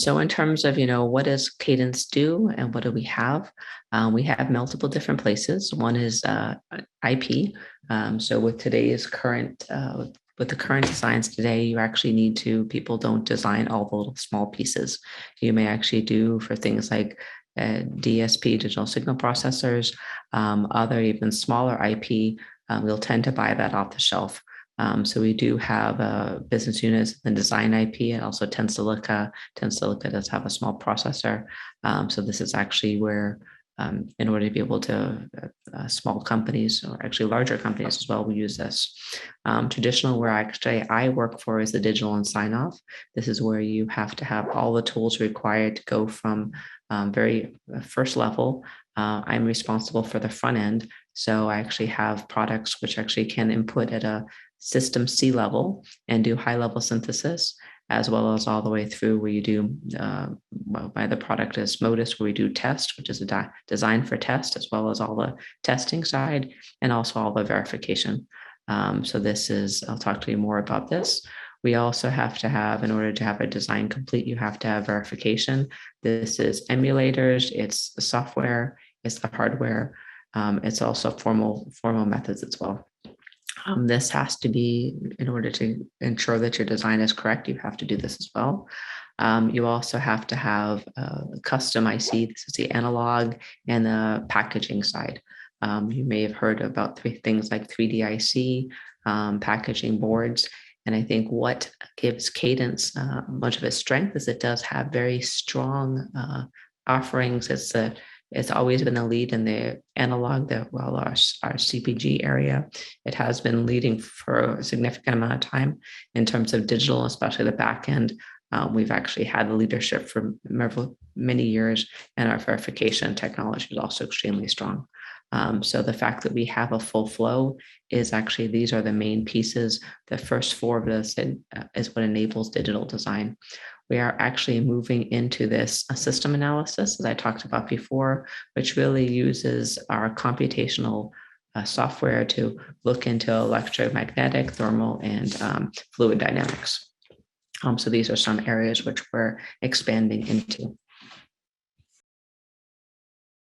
So in terms of, what does Cadence do and what do we have multiple different places. One is IP. So with the current designs today, you actually need to, people don't design all the little small pieces. You may actually do for things like DSP, digital signal processors, other even smaller IP. We'll tend to buy that off the shelf. So we do have business units in design IP and also Tensilica. Tensilica does have a small processor. So this is actually where, in order to be able to, small companies or actually larger companies as well, we use this. Traditional, where I work for, is the digital and sign-off. This is where you have to have all the tools required to go from very first level. I'm responsible for the front end. So I actually have products which actually can input at a system C level and do high level synthesis, as well as all the way through where you do, by the product is Modus, where we do test, which is a design for test, as well as all the testing side and also all the verification. So I'll talk to you more about this. We also have to have, in order to have a design complete, you have to have verification. This is emulators, it's the software, it's the hardware, it's also formal methods as well. This has to be, in order to ensure that your design is correct, you have to do this as well. You also have to have custom IC. This is the analog and the packaging side. You may have heard about things like 3D IC, packaging boards. And I think what gives Cadence much of its strength is it does have very strong offerings. It's always been a lead in the analog, our CPG area. It has been leading for a significant amount of time in terms of digital, especially the back end. We've actually had the leadership for many years, and our verification technology is also extremely strong. So the fact that we have a full flow is actually, these are the main pieces. The first four of this is what enables digital design. We are actually moving into this system analysis, as I talked about before, which really uses our computational software to look into electromagnetic, thermal, and fluid dynamics. So these are some areas which we're expanding into.